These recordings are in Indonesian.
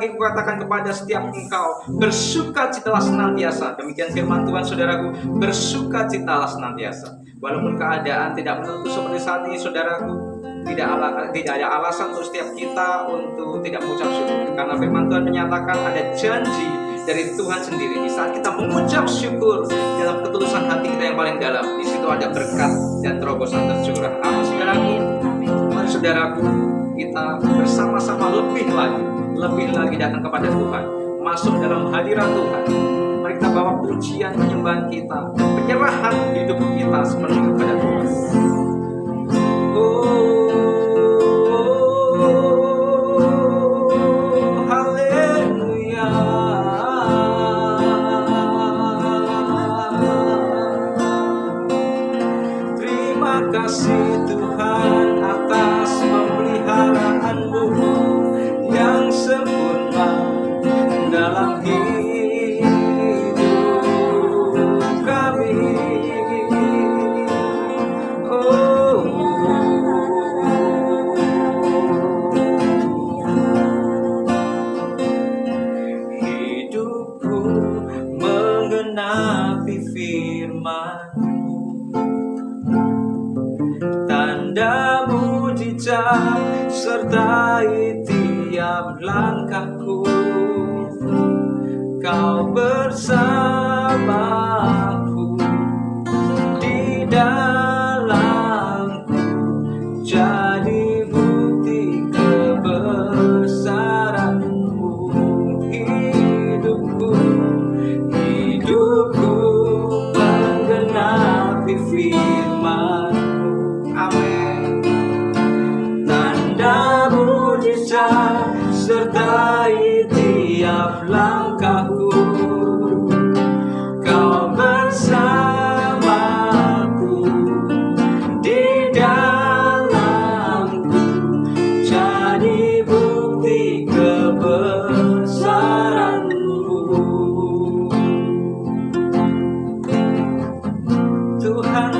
lagi kukatakan kepada setiap engkau, bersukacitalah senantiasa. Demikian firman Tuhan, saudaraku, bersukacitalah senantiasa. Walaupun keadaan tidak menentu seperti saat ini, saudaraku, tidak ada alasan untuk setiap kita untuk tidak mengucap syukur. Karena firman Tuhan menyatakan ada janji dari Tuhan sendiri. Di saat kita mengucap syukur dalam ketulusan hati kita yang paling dalam, di situ ada berkat dan terobosan tercurah. Amin, saudaraku. Mari saudaraku, kita bersama-sama lebih lagi datang kepada Tuhan, masuk dalam hadirat Tuhan. Mari kita bawa pujian, penyembahan kita, penyerahan hidup kita sepenuhnya kepada Tuhan. Haleluya. Terima kasih Tuhan atas pemeliharaanmu yang sempurna dalam hidup kami. Hidupku menggenapi firman-Mu, tanda mujizat sertai tiap langkahku. Kau bersamaku di dalamku, jadi bukti kebesaran-Mu. Hidupku menggenapi firman-Mu. Amin. Tanda mujizat sertai tiap langkahku. Kau bersamaku di dalamku, jadi bukti kebesaran-Mu. Tuhan,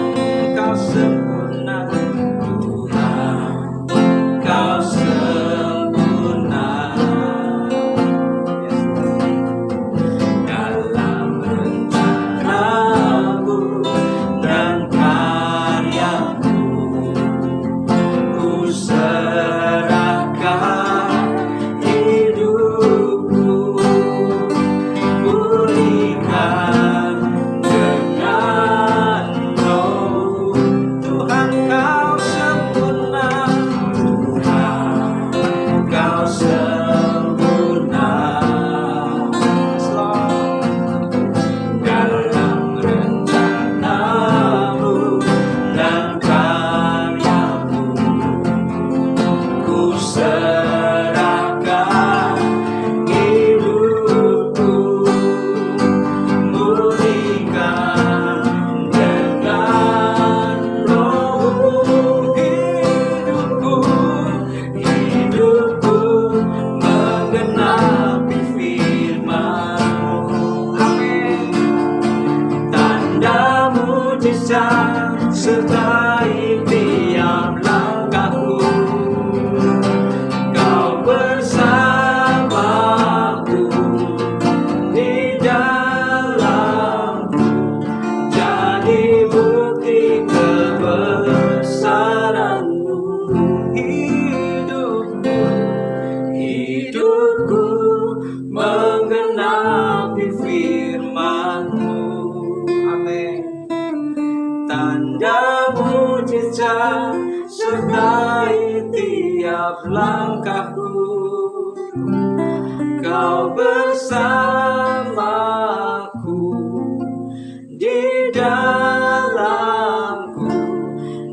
Kau sempurna. Tuhan, Kau sempurna dalam rencana-Mu dan karya-Mu. Ku serahkan hidupku, pulihkan dengan Roh. Tuhan, Kau sempurna. Tuhan, Kau sempurna dalam rencana-Mu dan karya-Mu. Ku serahkan hidupku, murnikan dengan Roh-Mu. Hidupku menggenapi firman-Mu. Amin. Tanda mujizat sertai tiap langkahku. Kau bersamaku di dalamku, jadi bukti kebesaran-Mu. Hidupku menggenapi firman-Mu. Amin. Tanda mujizat sertai tiap langkahku. Kau bersamaku di dalamku,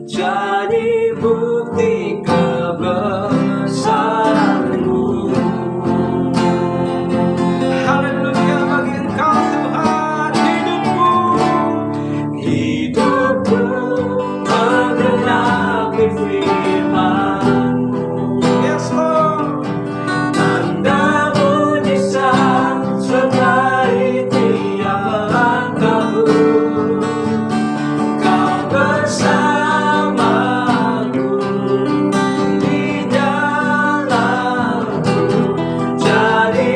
jadi bukti kebesaran-Mu. Haleluya bagi Engkau Tuhan. Hidupku menggenapi firman-Mu. Yes Lord. Tanda mujizat sertai tiap langkahku. Kau bersamaku di dalamku, jadi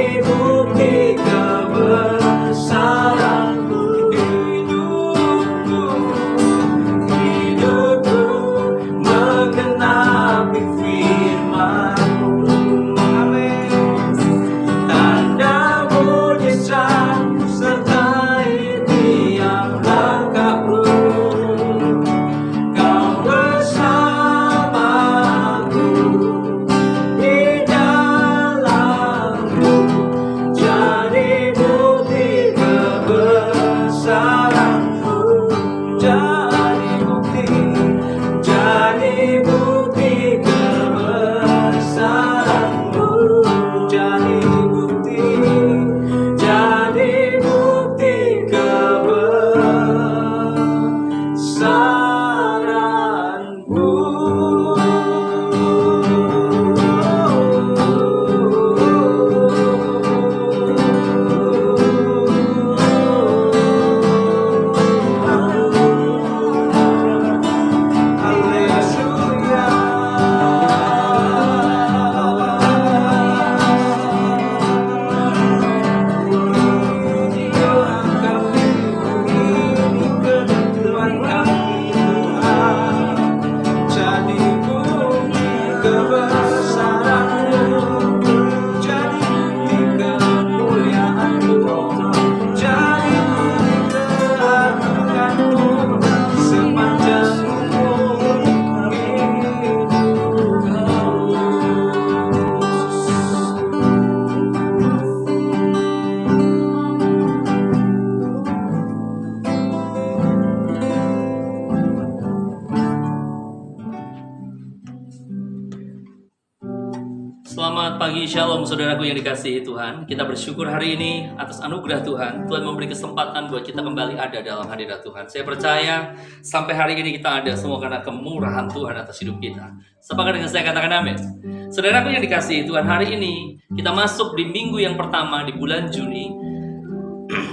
Selamat pagi, shalom saudaraku yang dikasihi Tuhan. Kita bersyukur hari ini atas anugerah Tuhan. Tuhan memberi kesempatan buat kita kembali ada dalam hadirat Tuhan. Saya percaya sampai hari ini kita ada semua karena kemurahan Tuhan atas hidup kita. Sepakat dengan saya, katakan amin. Saudaraku yang dikasihi Tuhan, hari ini kita masuk di minggu yang pertama di bulan Juni.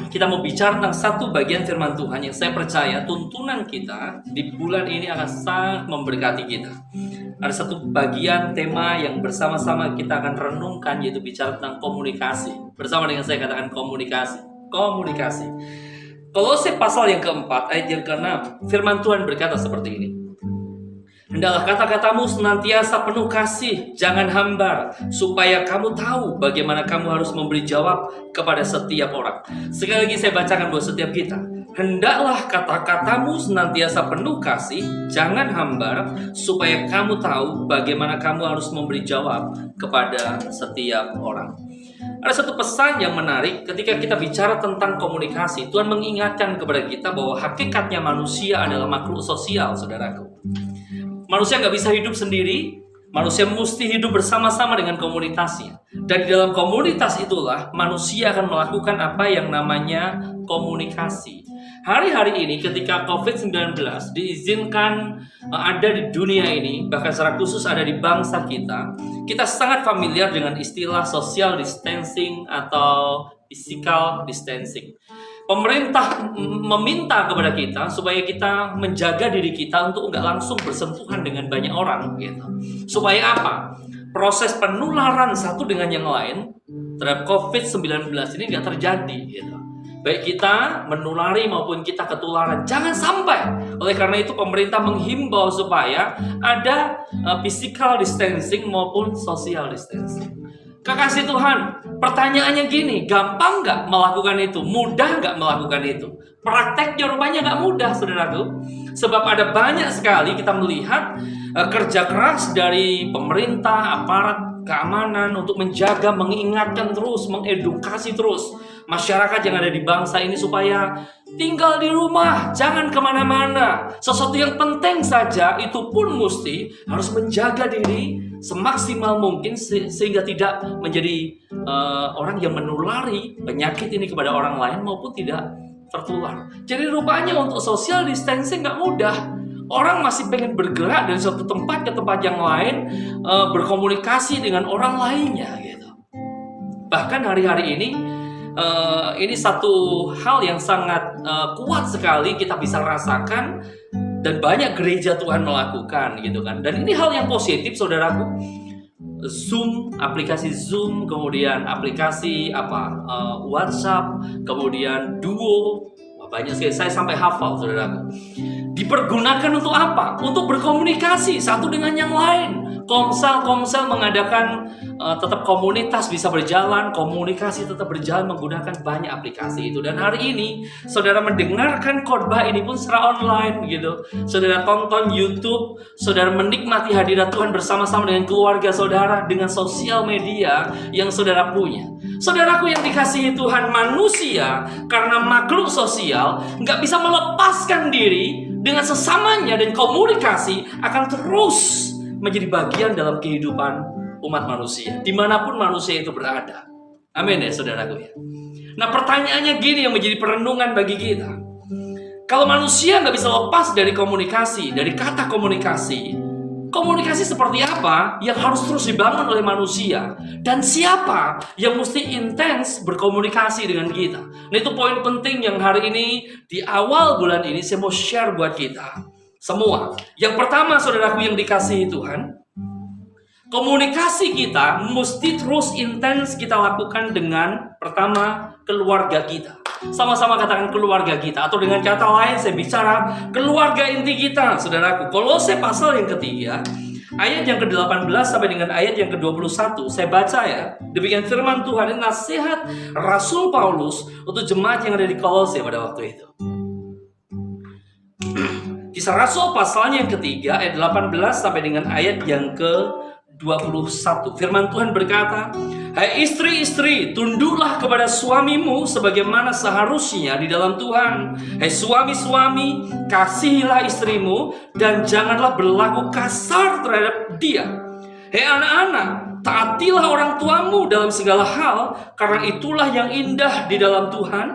Kita mau bicara tentang satu bagian firman Tuhan yang saya percaya tuntunan kita di bulan ini akan sangat memberkati kita. Ada satu bagian tema yang bersama-sama kita akan renungkan, yaitu bicara tentang komunikasi. Bersama dengan saya katakan komunikasi. Komunikasi. Kolose pasal yang keempat, ayat yang ke-6, firman Tuhan berkata seperti ini. Hendaklah kata-katamu senantiasa penuh kasih, jangan hambar, supaya kamu tahu bagaimana kamu harus memberi jawab kepada setiap orang. Sekali lagi saya bacakan buat setiap kita. Hendaklah kata-katamu senantiasa penuh kasih, jangan hambar, supaya kamu tahu bagaimana kamu harus memberi jawab kepada setiap orang. Ada satu pesan yang menarik ketika kita bicara tentang komunikasi. Tuhan mengingatkan kepada kita bahwa hakikatnya manusia adalah makhluk sosial, saudaraku. Manusia nggak bisa hidup sendiri, manusia mesti hidup bersama-sama dengan komunitasnya. Dan di dalam komunitas itulah manusia akan melakukan apa yang namanya komunikasi. Hari-hari ini ketika COVID-19 diizinkan ada di dunia ini, bahkan secara khusus ada di bangsa kita sangat familiar dengan istilah social distancing atau physical distancing. Pemerintah meminta kepada kita supaya kita menjaga diri kita untuk nggak langsung bersentuhan dengan banyak orang, gitu. Supaya apa? Proses penularan satu dengan yang lain terhadap COVID-19 ini nggak terjadi, gitu. Baik kita menulari maupun kita ketularan, jangan sampai. Oleh karena itu pemerintah menghimbau supaya ada physical distancing maupun social distancing. Kekasih Tuhan, pertanyaannya gini, gampang nggak melakukan itu? Mudah nggak melakukan itu? Prakteknya rupanya nggak mudah, saudaraku. Sebab ada banyak sekali kita melihat kerja keras dari pemerintah, aparat keamanan untuk menjaga, mengingatkan terus, mengedukasi terus masyarakat yang ada di bangsa ini supaya tinggal di rumah, jangan kemana-mana. Sesuatu yang penting saja itu pun mesti harus menjaga diri semaksimal mungkin sehingga tidak menjadi orang yang menulari penyakit ini kepada orang lain maupun tidak tertular. Jadi rupanya untuk social distancing nggak mudah. Orang masih pengen bergerak dari suatu tempat ke tempat yang lain, berkomunikasi dengan orang lainnya, gitu. Bahkan hari-hari ini satu hal yang sangat kuat sekali kita bisa rasakan dan banyak gereja Tuhan melakukan, gitu kan. Dan ini hal yang positif, saudaraku. Zoom, aplikasi Zoom, kemudian aplikasi WhatsApp, kemudian Duo, banyak sekali. Saya sampai hafal, saudaraku. Dipergunakan untuk apa? Untuk berkomunikasi satu dengan yang lain. Komsel mengadakan tetap komunitas bisa berjalan, komunikasi tetap berjalan menggunakan banyak aplikasi itu. Dan hari ini saudara mendengarkan khotbah ini pun secara online, gitu. Saudara tonton YouTube, saudara menikmati hadirat Tuhan bersama-sama dengan keluarga saudara, dengan sosial media yang saudara punya. Saudaraku yang dikasihi Tuhan, manusia karena makhluk sosial nggak bisa melepaskan diri dengan sesamanya, dan komunikasi akan terus menjadi bagian dalam kehidupan umat manusia dimanapun manusia itu berada. Amin ya saudaraku ya. Nah pertanyaannya gini yang menjadi perenungan bagi kita. Kalau manusia nggak bisa lepas dari komunikasi, dari kata komunikasi, komunikasi seperti apa yang harus terus dibangun oleh manusia, dan siapa yang mesti intens berkomunikasi dengan kita. Nah itu poin penting yang hari ini di awal bulan ini saya mau share buat kita semua. Yang pertama saudaraku yang dikasihi Tuhan, komunikasi kita mesti terus intens kita lakukan dengan pertama keluarga kita. Sama-sama katakan keluarga kita, atau dengan kata lain saya bicara keluarga inti kita, saudaraku. Kolose pasal yang ketiga, ayat yang ke-18 sampai dengan ayat yang ke-21, saya baca ya. Demikian firman Tuhan, ini nasihat Rasul Paulus untuk jemaat yang ada di Kolose pada waktu itu. Kisah Rasul pasalnya yang ketiga, ayat 18 sampai dengan ayat yang ke-21. Firman Tuhan berkata, hai istri-istri, tunduklah kepada suamimu sebagaimana seharusnya di dalam Tuhan. Hai suami-suami, kasihilah istrimu dan janganlah berlaku kasar terhadap dia. Hai anak-anak, taatilah orang tuamu dalam segala hal, karena itulah yang indah di dalam Tuhan.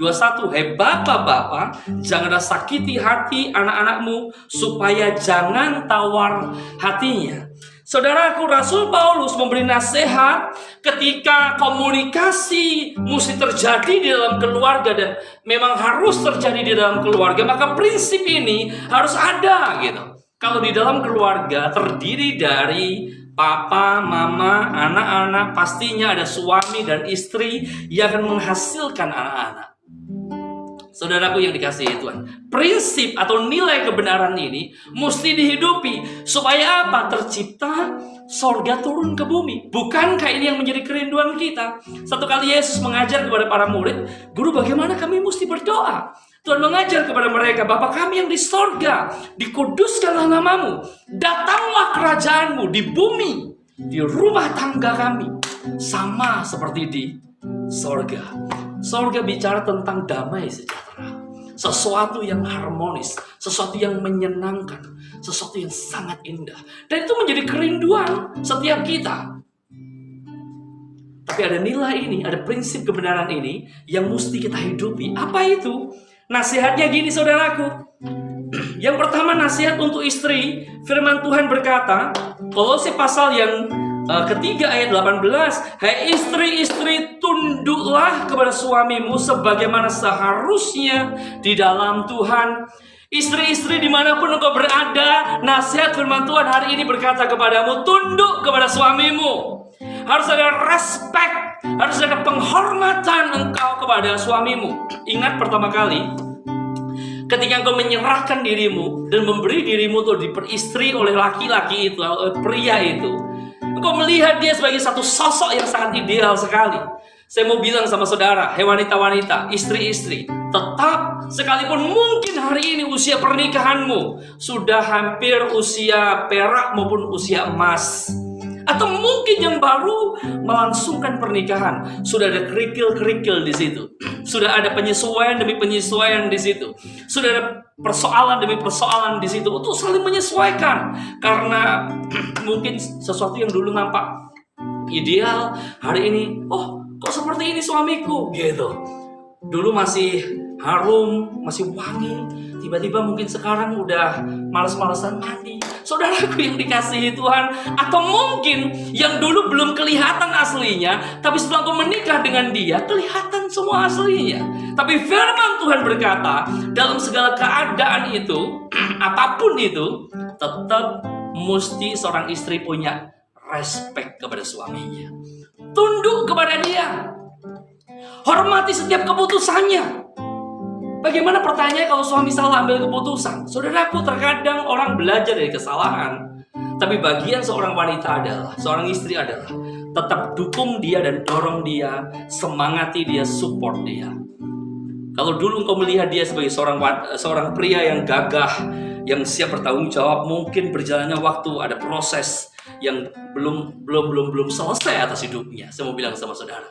21, hai bapak-bapak, janganlah sakiti hati anak-anakmu, supaya jangan tawar hatinya. Saudaraku, Rasul Paulus memberi nasihat ketika komunikasi mesti terjadi di dalam keluarga, dan memang harus terjadi di dalam keluarga, maka prinsip ini harus ada gitu. Kalau di dalam keluarga terdiri dari papa, mama, anak-anak, pastinya ada suami dan istri yang akan menghasilkan anak-anak. Saudaraku yang dikasihi Tuhan, prinsip atau nilai kebenaran ini mesti dihidupi. Supaya apa? Tercipta sorga turun ke bumi. Bukankah ini yang menjadi kerinduan kita? Satu kali Yesus mengajar kepada para murid, "Guru, bagaimana kami mesti berdoa?" Tuhan mengajar kepada mereka, "Bapa kami yang di sorga, dikuduskanlah namamu. Datanglah kerajaanmu di bumi, di rumah tangga kami, sama seperti di sorga." Sorga bicara tentang damai sejahtera, sesuatu yang harmonis, sesuatu yang menyenangkan, sesuatu yang sangat indah. Dan itu menjadi kerinduan setiap kita. Tapi ada nilai ini, ada prinsip kebenaran ini yang mesti kita hidupi. Apa itu? Nasihatnya gini saudaraku. Yang pertama, nasihat untuk istri. Firman Tuhan berkata, Kolose pasal yang ketiga ayat 18, "Hai istri-istri, tunduklah kepada suamimu sebagaimana seharusnya di dalam Tuhan." Istri-istri dimanapun engkau berada, nasihat firman Tuhan hari ini berkata kepadamu, tunduk kepada suamimu. Harus ada respect, harus ada penghormatan engkau kepada suamimu. Ingat pertama kali ketika engkau menyerahkan dirimu dan memberi dirimu untuk diperistri oleh laki-laki itu, oleh pria itu, engkau melihat dia sebagai satu sosok yang sangat ideal sekali. Saya mau bilang sama saudara, hei wanita-wanita, istri-istri, tetap sekalipun mungkin hari ini usia pernikahanmu sudah hampir usia perak maupun usia emas, atau mungkin yang baru melangsungkan pernikahan, sudah ada kerikil-kerikil di situ, sudah ada penyesuaian demi penyesuaian di situ, sudah ada persoalan demi persoalan di situ untuk saling menyesuaikan. Karena mungkin sesuatu yang dulu nampak ideal, hari ini, oh kok seperti ini suamiku gitu. Dulu masih harum, masih wangi, tiba-tiba mungkin sekarang udah malas-malasan mandi. Saudaraku yang dikasihi Tuhan, atau mungkin yang dulu belum kelihatan aslinya, tapi setelah kau menikah dengan dia, kelihatan semua aslinya. Tapi firman Tuhan berkata, dalam segala keadaan itu, apapun itu, tetap mesti seorang istri punya respect kepada suaminya. Tunduk kepada dia. Hormati setiap keputusannya. Bagaimana pertanyaan kalau suami salah ambil keputusan? Saudaraku, terkadang orang belajar dari kesalahan. Tapi bagian seorang wanita adalah, seorang istri adalah tetap dukung dia dan dorong dia, semangati dia, support dia. Kalau dulu engkau melihat dia sebagai seorang pria yang gagah, yang siap bertanggung jawab, mungkin berjalannya waktu ada proses yang belum selesai atas hidupnya. Saya mau bilang sama saudara,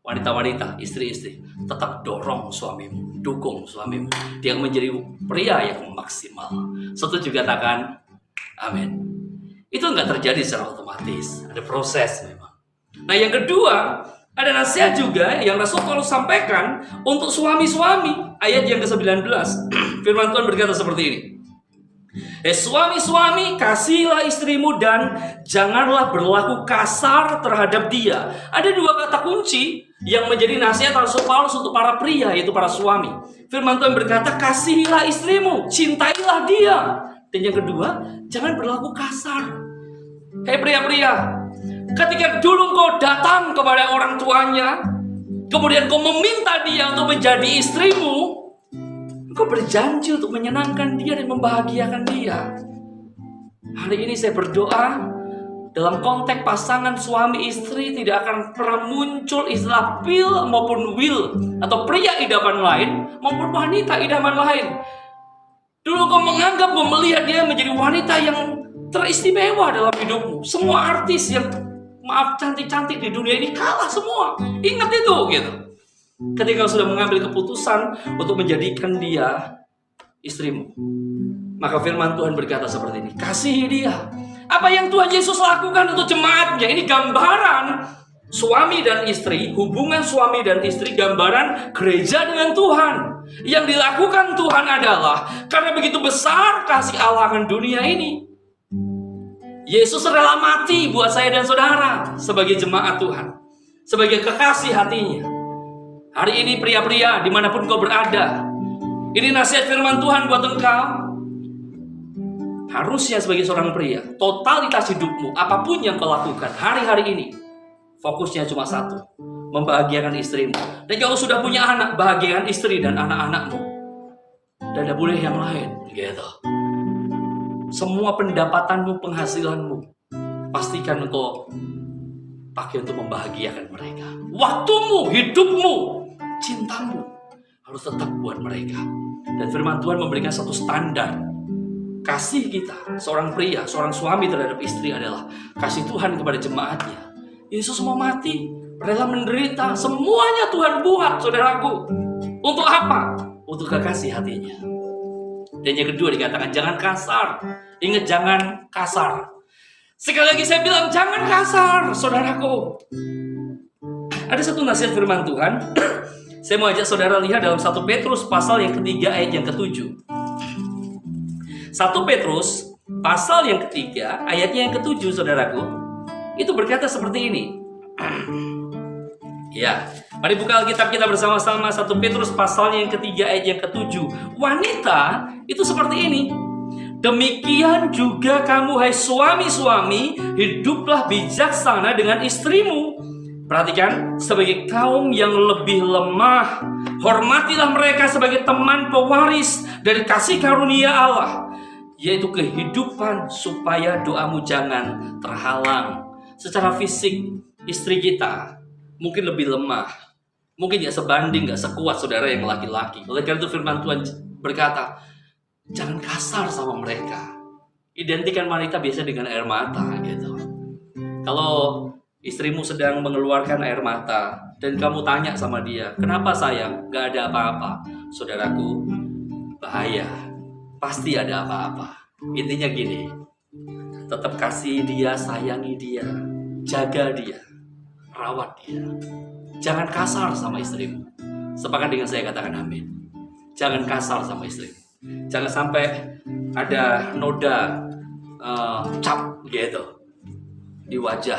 wanita-wanita, istri-istri, tetap dorong suamimu, dukung suamimu. Dia menjadi pria yang maksimal. Setuju katakan, amin. Itu nggak terjadi secara otomatis, ada proses memang. Nah yang kedua, ada nasihat juga yang Rasul Paulus sampaikan untuk suami-suami. Ayat yang ke-19, firman Tuhan berkata seperti ini. Suami-suami, kasihilah istrimu dan janganlah berlaku kasar terhadap dia. Ada dua kata kunci yang menjadi nasihat Rasul Paulus untuk para pria, yaitu para suami. Firman Tuhan berkata, kasihilah istrimu, cintailah dia. Dan yang kedua, jangan berlaku kasar. Hei pria-pria, ketika dulu kau datang kepada orang tuanya, kemudian kau meminta dia untuk menjadi istrimu, engkau berjanji untuk menyenangkan dia dan membahagiakan dia. Hari ini saya berdoa, dalam konteks pasangan suami istri tidak akan pernah muncul istilah pil maupun will, atau pria idaman lain maupun wanita idaman lain. Dulu kau menganggap, kau melihat dia menjadi wanita yang teristimewa dalam hidupmu. Semua artis yang cantik-cantik di dunia ini kalah semua. Ingat itu gitu. Ketika kau sudah mengambil keputusan untuk menjadikan dia istrimu, maka firman Tuhan berkata seperti ini, kasihi dia. Apa yang Tuhan Yesus lakukan untuk jemaatnya? Ini gambaran suami dan istri, hubungan suami dan istri, gambaran gereja dengan Tuhan. Yang dilakukan Tuhan adalah karena begitu besar kasih Allah akan dunia ini, Yesus rela mati buat saya dan saudara sebagai jemaat Tuhan, sebagai kekasih hatinya. Hari ini pria-pria dimanapun kau berada, ini nasihat firman Tuhan buat engkau. Harusnya sebagai seorang pria, totalitas hidupmu, apapun yang kau lakukan hari-hari ini, fokusnya cuma satu, membahagiakan istrimu. Dan kalau sudah punya anak, bahagiakan istri dan anak-anakmu. Dan tidak boleh yang lain, gitu. Semua pendapatanmu, penghasilanmu, pastikan engkau pakai untuk membahagiakan mereka. Waktumu, hidupmu, cintamu harus tetap buat mereka. Dan firman Tuhan memberikan satu standar. Kasih kita, seorang pria, seorang suami terhadap istri adalah kasih Tuhan kepada jemaatnya. Yesus mau mati, rela menderita, semuanya Tuhan buat, saudaraku. Untuk apa? Untuk kekasih hatinya. Dan yang kedua dikatakan, jangan kasar. Ingat, jangan kasar. Sekali lagi saya bilang, jangan kasar, saudaraku. Ada satu nasihat firman Tuhan. Saya mau ajak saudara lihat dalam 1 Petrus pasal yang ketiga ayat yang ke-7. 1 Petrus pasal yang ketiga ayatnya yang ke-7, saudaraku. Itu berkata seperti ini. Ya, mari buka Alkitab kita bersama-sama. 1 Petrus pasal yang ketiga ayat yang ke-7. Wanita itu seperti ini. Demikian juga kamu, hai suami-suami, hiduplah bijaksana dengan istrimu. Perhatikan, sebagai kaum yang lebih lemah, hormatilah mereka sebagai teman pewaris dari kasih karunia Allah, yaitu kehidupan, supaya doamu jangan terhalang. Secara fisik, istri kita mungkin lebih lemah, mungkin gak sebanding, gak sekuat saudara yang laki-laki. Oleh karena itu firman Tuhan berkata, jangan kasar sama mereka. Identikan wanita biasa dengan air mata, gitu. Kalau istrimu sedang mengeluarkan air mata dan kamu tanya sama dia, kenapa sayang? Gak ada apa-apa. Saudaraku, bahaya. Pasti ada apa-apa. Intinya gini, tetap kasih dia, sayangi dia, jaga dia, rawat dia. Jangan kasar sama istrimu. Sepakat dengan saya, katakan amin. Jangan kasar sama istrimu. Jangan sampai ada noda cap gitu di wajah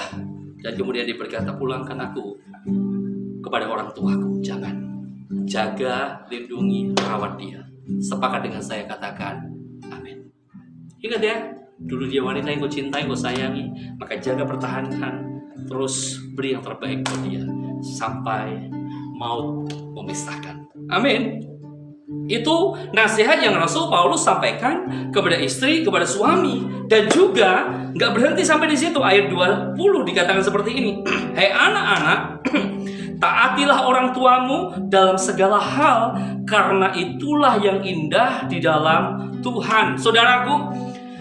dan kemudian berkata, pulangkan aku kepada orang tuaku. Jangan. Jaga, lindungi, rawat dia. Sepakat dengan saya, katakan amin. Ingat ya, dulu dia wanita yang kau cintai, kau sayangi, maka jaga, pertahankan, terus beri yang terbaik buat dia sampai maut memisahkan. Amin. Itu nasihat yang Rasul Paulus sampaikan kepada istri, kepada suami. Dan juga nggak berhenti sampai di situ. Ayat 20 dikatakan seperti ini. Hai anak-anak, taatilah orang tuamu dalam segala hal, karena itulah yang indah di dalam Tuhan. Saudaraku,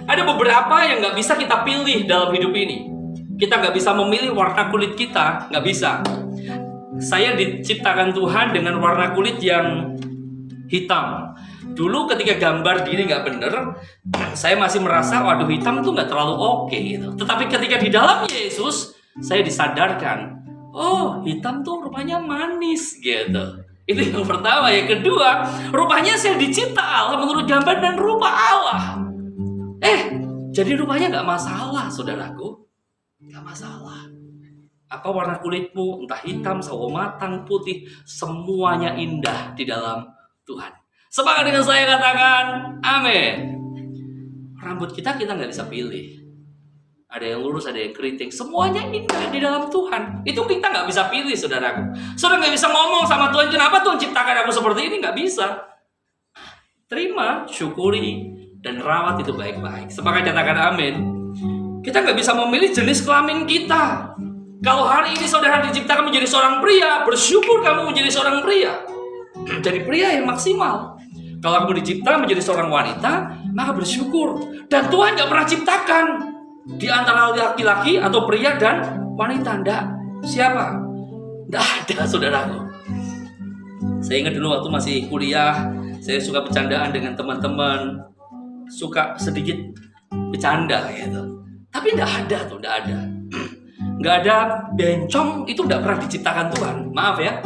ada beberapa yang nggak bisa kita pilih dalam hidup ini. Kita nggak bisa memilih warna kulit kita, nggak bisa. Saya diciptakan Tuhan dengan warna kulit yang hitam. Dulu ketika gambar diri nggak bener, saya masih merasa, waduh, hitam tuh nggak terlalu oke gitu. Tetapi ketika di dalam Yesus, saya disadarkan, oh, hitam tuh rupanya manis gitu. Itu yang pertama. Yang kedua, rupanya saya dicipta Allah menurut gambar dan rupa Allah. Jadi rupanya nggak masalah, saudaraku. Nggak masalah. Apa warna kulitmu, entah hitam, sawo matang, putih, semuanya indah di dalam Tuhan. Sepakat dengan saya, katakan amin. Rambut kita nggak bisa pilih. Ada yang lurus, ada yang keriting. Semuanya indah di dalam Tuhan. Itu kita nggak bisa pilih, saudaraku. Saudara nggak bisa ngomong sama Tuhan, kenapa Tuhan ciptakan aku seperti ini? Nggak bisa. Terima, syukuri, dan rawat itu baik-baik. Sepakat, katakan amin. Kita nggak bisa memilih jenis kelamin kita. Kalau hari ini saudara diciptakan menjadi seorang pria, bersyukur kamu menjadi seorang pria. Jadi pria yang maksimal. Kalau kamu dicipta menjadi seorang wanita, maka bersyukur. Dan Tuhan gak pernah ciptakan di antara laki-laki atau pria dan wanita. Nggak. Siapa? Nggak ada, saudaraku. Saya ingat dulu waktu masih kuliah, saya suka bercandaan dengan teman-teman, suka sedikit bercanda gitu. Tapi Tapi nggak ada tuh, nggak ada. Nggak ada bencong itu nggak pernah diciptakan Tuhan. Maaf ya.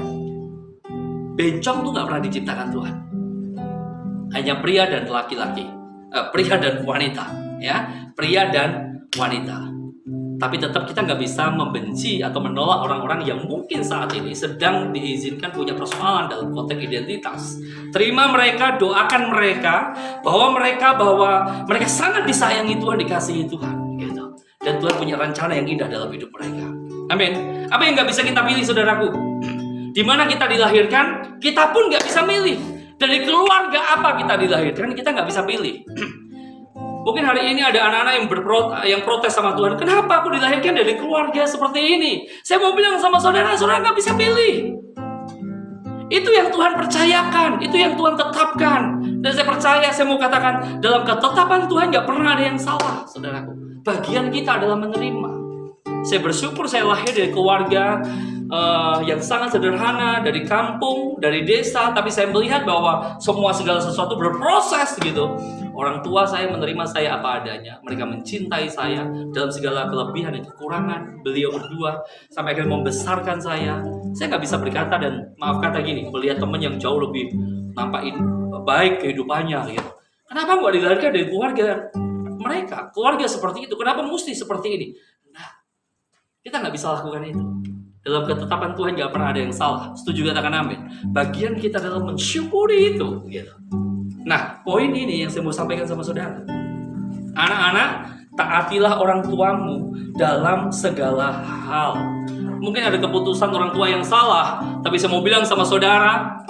Bencong tuh nggak pernah diciptakan Tuhan. Hanya pria dan laki-laki. Pria dan wanita. Ya, pria dan wanita. Tapi tetap kita nggak bisa membenci atau menolak orang-orang yang mungkin saat ini sedang diizinkan punya persoalan dalam konteks identitas. Terima mereka, doakan mereka bahwa mereka sangat disayangi Tuhan, dikasihi Tuhan, gitu. Dan Tuhan punya rencana yang indah dalam hidup mereka. Amin. Apa yang nggak bisa kita pilih, saudaraku? Di mana kita dilahirkan, kita pun nggak bisa milih. Dari keluarga apa kita dilahirkan, kita nggak bisa pilih. Mungkin hari ini ada anak-anak yang protes sama Tuhan. Kenapa aku dilahirkan dari keluarga seperti ini? Saya mau bilang sama saudara nggak bisa pilih. Itu yang Tuhan percayakan, itu yang Tuhan tetapkan. Dan saya percaya, saya mau katakan, dalam ketetapan Tuhan nggak pernah ada yang salah, saudaraku. Bagian kita adalah menerima. Saya bersyukur saya lahir dari keluarga yang sangat sederhana, dari kampung, dari desa, tapi saya melihat bahwa segala sesuatu berproses gitu. Orang tua saya menerima saya apa adanya. Mereka mencintai saya dalam segala kelebihan dan kekurangan. Beliau berdua sampai akhirnya membesarkan saya. Saya nggak bisa berkata dan maaf kata gini, melihat teman yang jauh lebih nampakin baik kehidupannya gitu. Kenapa nggak dilahirkan dari keluarga mereka? Keluarga seperti itu, kenapa mesti seperti ini? Nah, kita nggak bisa lakukan itu. Dalam ketetapan Tuhan nggak pernah ada yang salah. Setuju katakan amin. Bagian kita adalah mensyukuri itu gitu. Nah, poin ini yang saya mau sampaikan sama saudara. Anak-anak, taatilah orang tuamu dalam segala hal. Mungkin ada keputusan orang tua yang salah, tapi saya mau bilang sama saudara,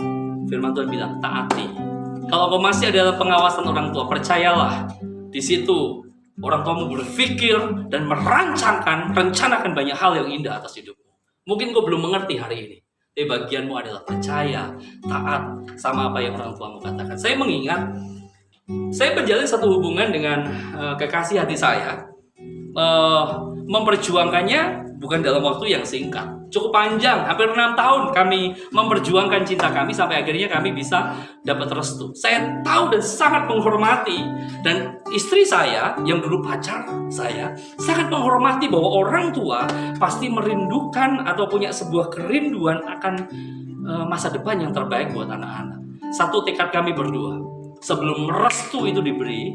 firman Tuhan bilang, taati. Kalau kau masih ada dalam pengawasan orang tua, percayalah, di situ orang tuamu berpikir dan rencanakan banyak hal yang indah atas hidupmu. Mungkin kau belum mengerti hari ini. Tapi bagianmu adalah percaya, taat sama apa yang orang tuamu katakan. Saya mengingat, saya menjalin satu hubungan dengan kekasih hati saya. Memperjuangkannya bukan dalam waktu yang singkat. Cukup panjang, hampir 6 tahun kami memperjuangkan cinta kami sampai akhirnya kami bisa dapat restu. Saya tahu dan sangat menghormati, dan istri saya yang dulu pacar saya sangat menghormati bahwa orang tua pasti merindukan atau punya sebuah kerinduan akan masa depan yang terbaik buat anak-anak. Satu tekad kami berdua, sebelum restu itu diberi,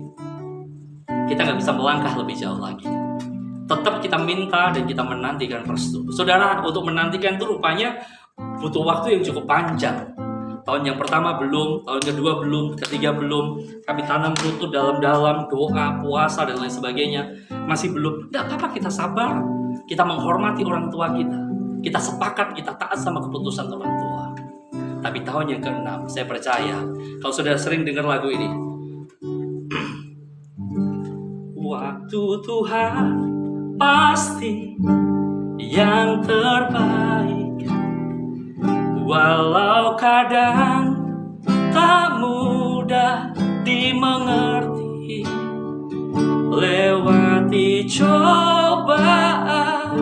kita nggak bisa melangkah lebih jauh lagi. Tetap kita minta dan kita menantikan restu. Saudara, untuk menantikan itu rupanya butuh waktu yang cukup panjang. Tahun yang pertama belum, tahun kedua belum, ketiga belum. Kami tanam rumput dalam-dalam, doa, puasa, dan lain sebagainya. Masih belum. Tidak apa-apa, kita sabar. Kita menghormati orang tua kita. Kita sepakat, kita taat sama keputusan orang tua. Tapi tahun yang ke-6, saya percaya, kalau sudah sering dengar lagu ini, waktu Tuhan pasti yang terbaik, walau kadang tak mudah dimengerti. Lewati cobaan,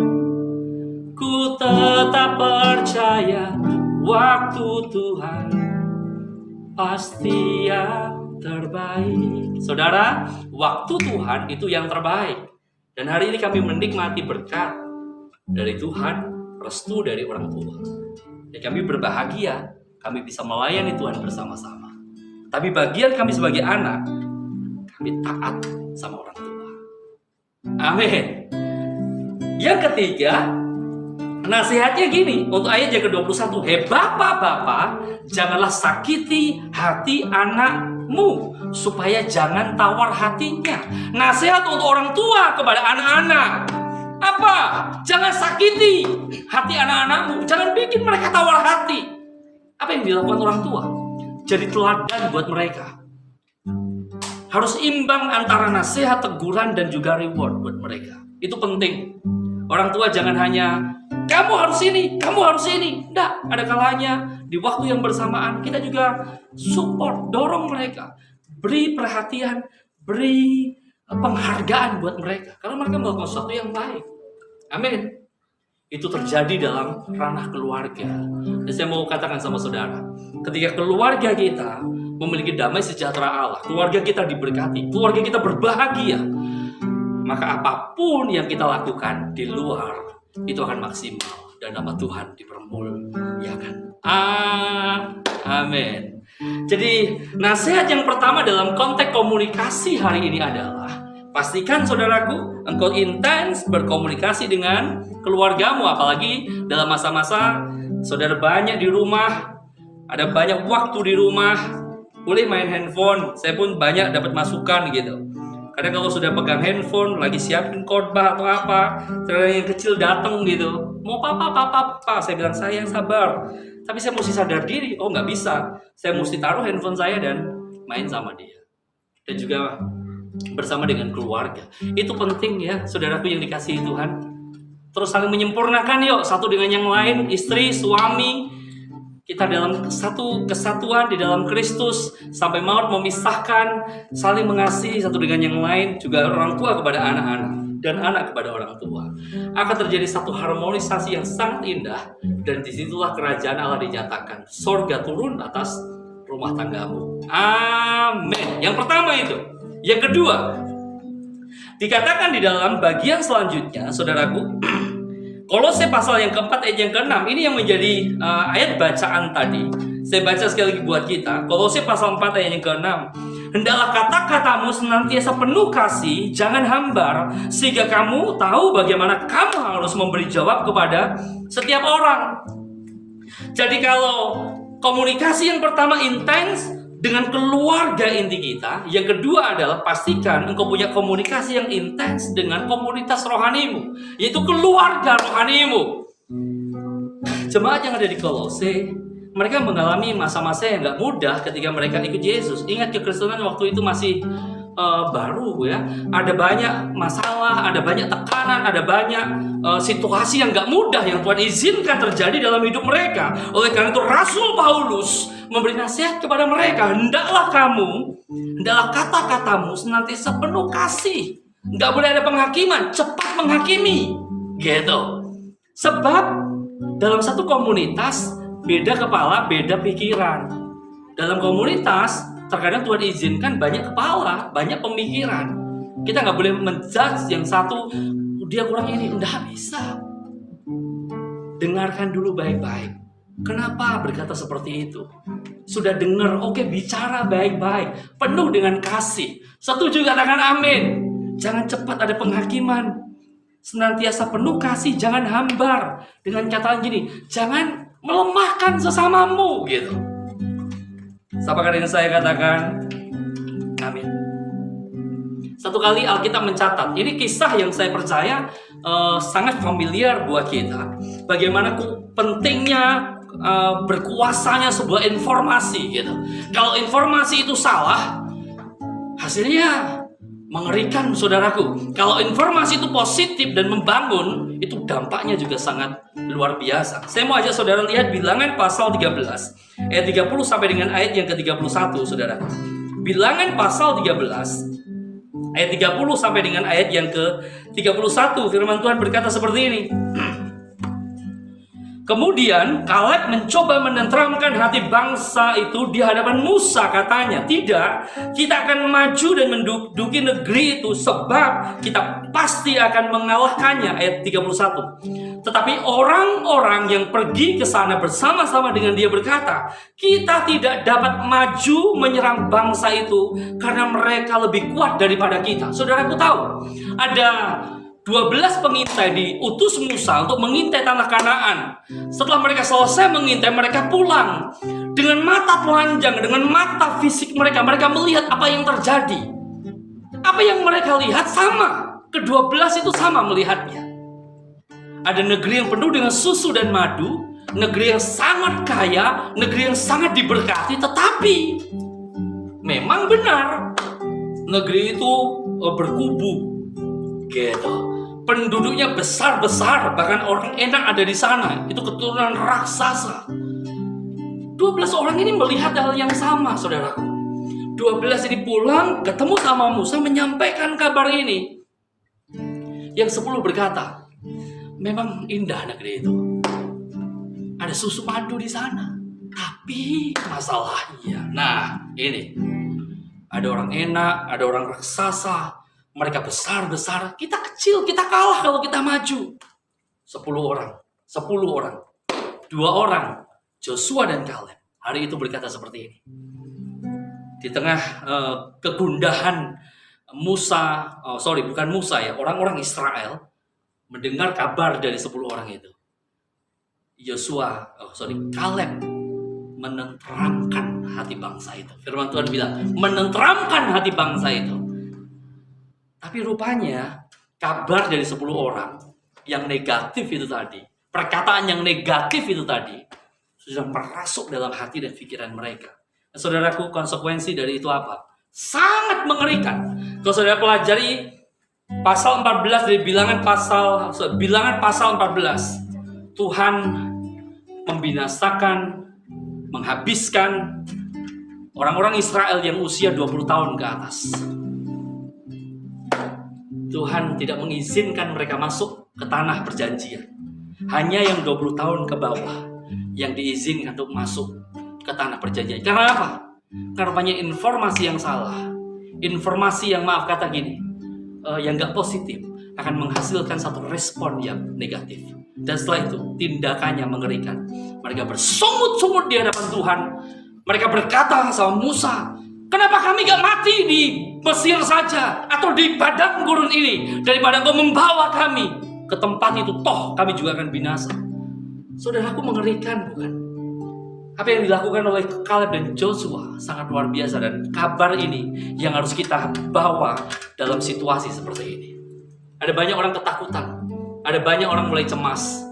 ku tetap percaya waktu Tuhan pasti yang terbaik. Saudara, waktu Tuhan itu yang terbaik. Dan hari ini kami menikmati berkat dari Tuhan, restu dari orang tua. Dan kami berbahagia, kami bisa melayani Tuhan bersama-sama. Tapi bagian kami sebagai anak, kami taat sama orang tua. Amin. Yang ketiga, nasihatnya gini, untuk ayat yang ke-21. Bapak-bapak, janganlah sakiti hati anakmu, supaya jangan tawar hatinya. Nasihat untuk orang tua kepada anak-anak. Apa? Jangan sakiti hati anak-anakmu. Jangan bikin mereka tawar hati. Apa yang dilakukan orang tua? Jadi teladan buat mereka. Harus imbang antara nasihat, teguran, dan juga reward buat mereka. Itu penting. Orang tua jangan hanya, kamu harus ini, kamu harus ini. Tidak, ada kalanya di waktu yang bersamaan kita juga support, dorong mereka. Beri perhatian, beri penghargaan buat mereka. Karena mereka melakukan sesuatu yang baik. Amin. Itu terjadi dalam ranah keluarga. Dan saya mau katakan sama saudara, ketika keluarga kita memiliki damai sejahtera Allah, keluarga kita diberkati, keluarga kita berbahagia, maka apapun yang kita lakukan di luar itu akan maksimal dan nama Tuhan dipermuliakan. Amin. Jadi nasihat yang pertama dalam konteks komunikasi hari ini adalah pastikan saudaraku, engkau intens berkomunikasi dengan keluargamu, apalagi dalam masa-masa saudara banyak di rumah, ada banyak waktu di rumah, boleh main handphone. Saya pun banyak dapat masukan gitu. Kadang kalau sudah pegang handphone, lagi siapin khotbah atau apa, saudara yang kecil datang gitu, mau papa, saya bilang sayang sabar. Tapi saya mesti sadar diri, oh nggak bisa, saya mesti taruh handphone saya dan main sama dia. Dan juga bersama dengan keluarga. Itu penting ya, saudaraku yang dikasihi Tuhan. Terus saling menyempurnakan yuk, satu dengan yang lain, istri, suami. Kita dalam satu kesatuan di dalam Kristus, sampai maut memisahkan, saling mengasihi satu dengan yang lain, juga orang tua kepada anak-anak dan anak kepada orang tua. Akan terjadi satu harmonisasi yang sangat indah, dan disitulah kerajaan Allah dinyatakan. Sorga turun atas rumah tanggamu. Amin. Yang pertama itu. Yang kedua, dikatakan di dalam bagian selanjutnya, saudaraku, Kolose pasal yang keempat ayat yang keenam, ini yang menjadi ayat bacaan tadi. Saya baca sekali lagi buat kita. Kolose pasal 4 ayat yang keenam. Hendaklah kata-katamu senantiasa penuh kasih, jangan hambar, sehingga kamu tahu bagaimana kamu harus memberi jawab kepada setiap orang. Jadi kalau komunikasi yang pertama intens dengan keluarga inti kita, yang kedua adalah pastikan engkau punya komunikasi yang intens dengan komunitas rohanimu, yaitu keluarga rohanimu. Jemaat yang ada di Kolose, mereka mengalami masa-masa yang gak mudah ketika mereka ikut Yesus. Ingat, kekristenan waktu itu masih baru ya, ada banyak masalah, ada banyak tekanan, ada banyak situasi yang gak mudah yang Tuhan izinkan terjadi dalam hidup mereka. Oleh karena itu Rasul Paulus memberi nasihat kepada mereka, hendaklah kata-katamu senantiasa penuh kasih, nggak boleh ada penghakiman, cepat menghakimi, gitu. Sebab dalam satu komunitas beda kepala, beda pikiran. Dalam komunitas terkadang Tuhan izinkan banyak kepala, banyak pemikiran. Kita nggak boleh menjudge yang satu, dia kurang ini, nggak bisa. Dengarkan dulu baik-baik. Kenapa berkata seperti itu? Sudah dengar, oke, bicara baik-baik, penuh dengan kasih. Setuju, katakan amin. Jangan cepat ada penghakiman. Senantiasa penuh kasih, jangan hambar. Dengan kata gini, jangan melemahkan sesamamu, gitu. Siapa kali ini saya katakan amin. Satu kali Alkitab mencatat, ini kisah yang saya percaya sangat familiar buat kita. Bagaimana pentingnya berkuasanya sebuah informasi, gitu. Kalau informasi itu salah, hasilnya mengerikan, saudaraku. Kalau informasi itu positif dan membangun, itu dampaknya juga sangat luar biasa. Saya mau ajak saudara lihat Bilangan pasal 13 ayat 30 sampai dengan ayat yang ke-31, saudara. Bilangan pasal 13 ayat 30 sampai dengan ayat yang ke-31, firman Tuhan berkata seperti ini. Kemudian Kaleb mencoba menenteramkan hati bangsa itu di hadapan Musa, katanya, tidak, kita akan maju dan menduduki negeri itu sebab kita pasti akan mengalahkannya. Ayat 31. Tetapi orang-orang yang pergi ke sana bersama-sama dengan dia berkata, kita tidak dapat maju menyerang bangsa itu karena mereka lebih kuat daripada kita. Saudaraku tahu, ada 12 pengintai diutus Musa untuk mengintai tanah Kanaan. Setelah mereka selesai mengintai, mereka pulang. Dengan mata telanjang, dengan mata fisik mereka, mereka melihat apa yang terjadi. Apa yang mereka lihat sama. Ke-12 itu sama melihatnya. Ada negeri yang penuh dengan susu dan madu, negeri yang sangat kaya, negeri yang sangat diberkati, tetapi memang benar negeri itu berkubu, gitu. Penduduknya besar-besar, bahkan orang enak ada di sana. Itu keturunan raksasa. 12 orang ini melihat hal yang sama, saudaraku. 12 ini pulang, ketemu sama Musa, menyampaikan kabar ini. Yang 10 berkata, memang indah negeri itu. Ada susu madu di sana. Tapi masalahnya, nah ini, ada orang enak, ada orang raksasa, Mereka besar-besar, kita kecil, kita kalah kalau kita maju. 10 orang, 2 orang, Joshua dan Kaleb. Hari itu berkata seperti ini. Di tengah kegundahan orang-orang Israel mendengar kabar dari 10 orang itu. Kaleb menenteramkan hati bangsa itu. Firman Tuhan bilang, menenteramkan hati bangsa itu. Tapi rupanya kabar dari 10 orang yang negatif itu tadi, perkataan yang negatif itu tadi, sudah merasuk dalam hati dan pikiran mereka. Nah, saudaraku, konsekuensi dari itu apa? Sangat mengerikan. Kalau saudara pelajari pasal 14 dari bilangan pasal 14, Tuhan membinasakan, menghabiskan orang-orang Israel yang usia 20 tahun ke atas. Tuhan tidak mengizinkan mereka masuk ke tanah perjanjian. Hanya yang 20 tahun ke bawah yang diizinkan untuk masuk ke tanah perjanjian. Karena apa? Karena banyak informasi yang salah. Informasi yang yang gak positif akan menghasilkan satu respon yang negatif. Dan setelah itu tindakannya mengerikan. Mereka bersungut-sungut di hadapan Tuhan. Mereka berkata sama Musa, kenapa kami gak mati di Mesir saja atau di padang gurun ini daripada engkau membawa kami ke tempat itu, toh kami juga akan binasa. Saudaraku, mengerikan bukan? Apa yang dilakukan oleh Kaleb dan Joshua sangat luar biasa, dan kabar ini yang harus kita bawa dalam situasi seperti ini. Ada banyak orang ketakutan, ada banyak orang mulai cemas.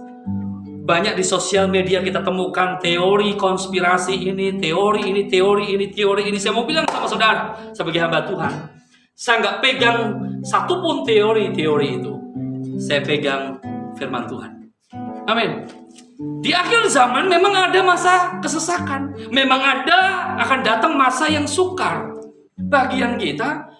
Banyak di sosial media kita temukan teori konspirasi ini, teori ini. Saya mau bilang sama saudara, sebagai hamba Tuhan, saya nggak pegang satupun teori itu. Saya pegang firman Tuhan. Amin. Di akhir zaman memang ada masa kesesakan. Memang akan datang masa yang sukar. Bagian kita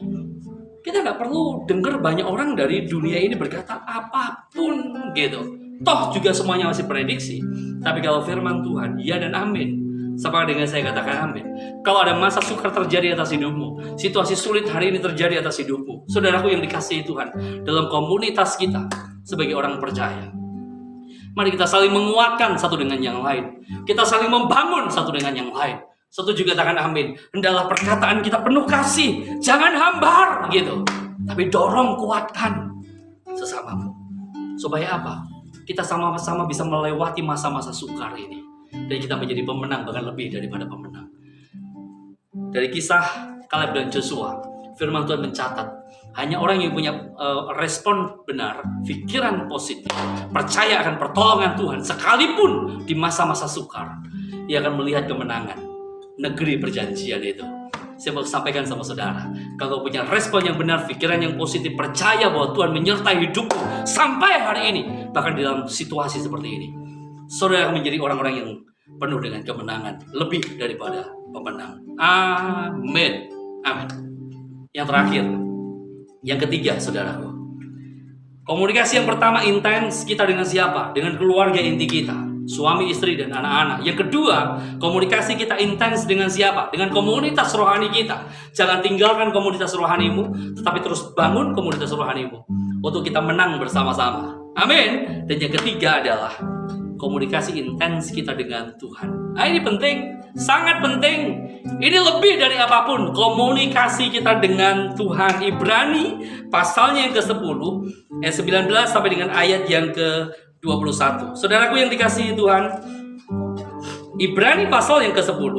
nggak perlu dengar banyak orang dari dunia ini berkata apapun gitu. Toh juga semuanya masih prediksi. Tapi kalau firman Tuhan, ya dan amin. Sama dengan saya katakan amin. Kalau ada masa sukar terjadi atas hidupmu, situasi sulit hari ini terjadi atas hidupmu, saudaraku yang dikasihi Tuhan, dalam komunitas kita sebagai orang percaya, mari kita saling menguatkan satu dengan yang lain. Kita saling membangun satu dengan yang lain. Setuju katakan amin. Hendaklah perkataan kita penuh kasih, jangan hambar gitu. Tapi dorong, kuatkan sesamamu. Supaya apa? Kita sama-sama bisa melewati masa-masa sukar ini. Dan kita menjadi pemenang, bahkan lebih daripada pemenang. Dari kisah Kaleb dan Joshua, firman Tuhan mencatat, hanya orang yang punya respon benar, pikiran positif, percaya akan pertolongan Tuhan, sekalipun di masa-masa sukar, dia akan melihat kemenangan negeri perjanjian itu. Saya mau sampaikan sama saudara, kalau punya respon yang benar, pikiran yang positif, percaya bahwa Tuhan menyertai hidupmu sampai hari ini, bahkan dalam situasi seperti ini, saudara akan menjadi orang-orang yang penuh dengan kemenangan, lebih daripada pemenang. Amin. Amin. Yang terakhir, yang ketiga, saudaraku, komunikasi yang pertama intens kita dengan siapa? Dengan keluarga inti kita, suami, istri, dan anak-anak. Yang kedua, komunikasi kita intens dengan siapa? Dengan komunitas rohani kita. Jangan tinggalkan komunitas rohanimu, tetapi terus bangun komunitas rohanimu untuk kita menang bersama-sama. Amin. Dan yang ketiga adalah komunikasi intens kita dengan Tuhan. Nah, ini penting, sangat penting. Ini lebih dari apapun, komunikasi kita dengan Tuhan. Ibrani pasalnya yang ke-10 ayat 19 sampai dengan ayat yang ke-21. Saudaraku yang dikasihi Tuhan, Ibrani pasal yang ke-10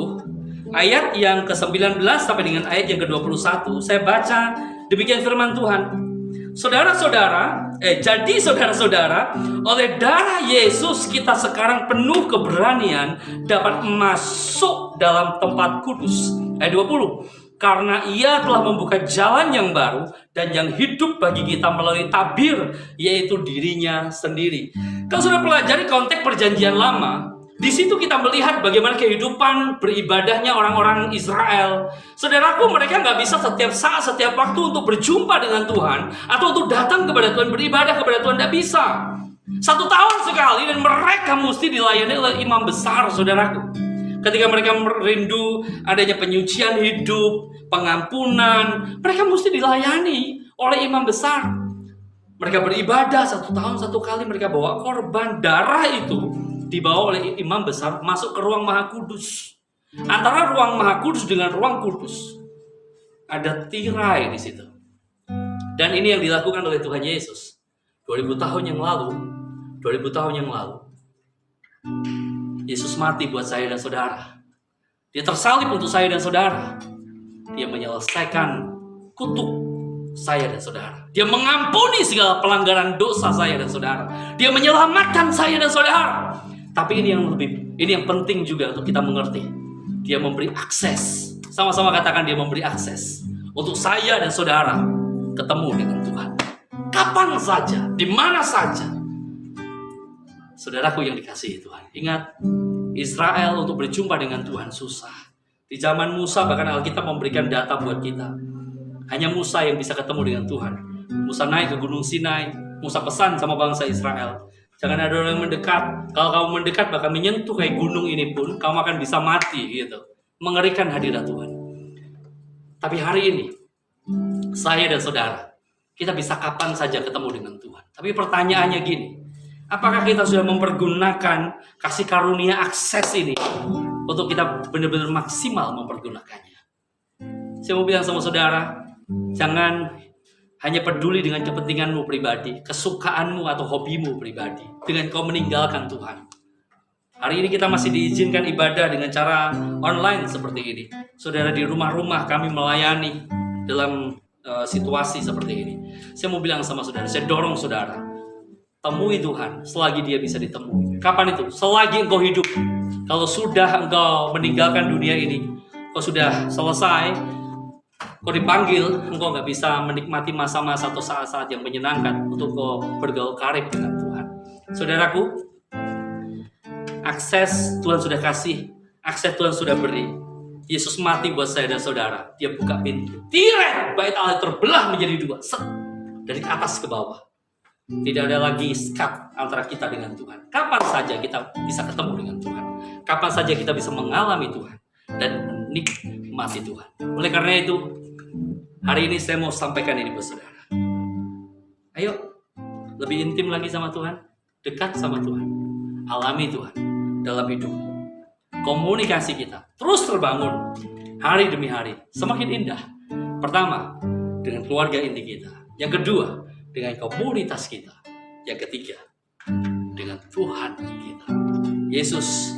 ayat yang ke-19 sampai dengan ayat yang ke-21. Saya baca demikian firman Tuhan. Jadi saudara-saudara, oleh darah Yesus kita sekarang penuh keberanian dapat masuk dalam tempat kudus. Ayat 20. Karena ia telah membuka jalan yang baru dan yang hidup bagi kita melalui tabir, yaitu dirinya sendiri. Kalau sudah pelajari konteks perjanjian lama, di situ kita melihat bagaimana kehidupan beribadahnya orang-orang Israel. Saudaraku, mereka nggak bisa setiap saat, setiap waktu untuk berjumpa dengan Tuhan atau untuk datang kepada Tuhan, beribadah kepada Tuhan, tidak bisa. 1 tahun sekali, dan mereka mesti dilayani oleh imam besar, saudaraku. Ketika mereka merindu adanya penyucian hidup, pengampunan, mereka mesti dilayani oleh imam besar. Mereka beribadah 1 tahun 1 kali, mereka bawa korban. Darah itu dibawa oleh imam besar masuk ke ruang Maha Kudus. Antara ruang Maha Kudus dengan ruang kudus ada tirai di situ. Dan ini yang dilakukan oleh Tuhan Yesus 2000 tahun yang lalu. Yesus mati buat saya dan saudara. Dia tersalib untuk saya dan saudara. Dia menyelesaikan kutuk saya dan saudara. Dia mengampuni segala pelanggaran dosa saya dan saudara. Dia menyelamatkan saya dan saudara. Tapi ini yang penting juga untuk kita mengerti. Dia memberi akses. Sama-sama katakan, dia memberi akses untuk saya dan saudara ketemu dengan Tuhan. Kapan saja, di mana saja. Saudaraku yang dikasihi Tuhan, ingat, Israel untuk berjumpa dengan Tuhan susah. Di zaman Musa bahkan Alkitab memberikan data buat kita. Hanya Musa yang bisa ketemu dengan Tuhan. Musa naik ke Gunung Sinai. Musa pesan sama bangsa Israel, jangan ada orang yang mendekat. Kalau kamu mendekat bahkan menyentuh kayak gunung ini pun, kamu akan bisa mati gitu. Mengerikan hadirat Tuhan. Tapi hari ini, saya dan saudara, kita bisa kapan saja ketemu dengan Tuhan. Tapi pertanyaannya gini, apakah kita sudah mempergunakan kasih karunia akses ini untuk kita benar-benar maksimal mempergunakannya? Saya mau bilang sama saudara, jangan hanya peduli dengan kepentinganmu pribadi, kesukaanmu atau hobimu pribadi, dengan kau meninggalkan Tuhan. Hari ini kita masih diizinkan ibadah dengan cara online seperti ini. Saudara, di rumah-rumah kami melayani dalam situasi seperti ini. Saya mau bilang sama saudara, saya dorong saudara, temui Tuhan selagi dia bisa ditemui. Kapan itu? Selagi engkau hidup. Kalau sudah engkau meninggalkan dunia ini, kau sudah selesai, kau dipanggil, engkau nggak bisa menikmati masa-masa atau saat-saat yang menyenangkan untuk kau bergaul karib dengan Tuhan. Saudaraku, akses Tuhan sudah kasih, akses Tuhan sudah beri. Yesus mati buat saya dan saudara. Dia buka pintu. Tirai bait Allah terbelah menjadi 2. Dari atas ke bawah. Tidak ada lagi sekat antara kita dengan Tuhan. Kapan saja kita bisa ketemu dengan Tuhan. Kapan saja kita bisa mengalami Tuhan. Dan menikmati Tuhan. Oleh karena itu, hari ini saya mau sampaikan ini buat saudara. Ayo, lebih intim lagi sama Tuhan. Dekat sama Tuhan. Alami Tuhan dalam hidupmu. Komunikasi kita terus terbangun hari demi hari, semakin indah. Pertama, dengan keluarga inti kita. Yang kedua, dengan komunitas kita. Yang ketiga, dengan Tuhan kita. Yesus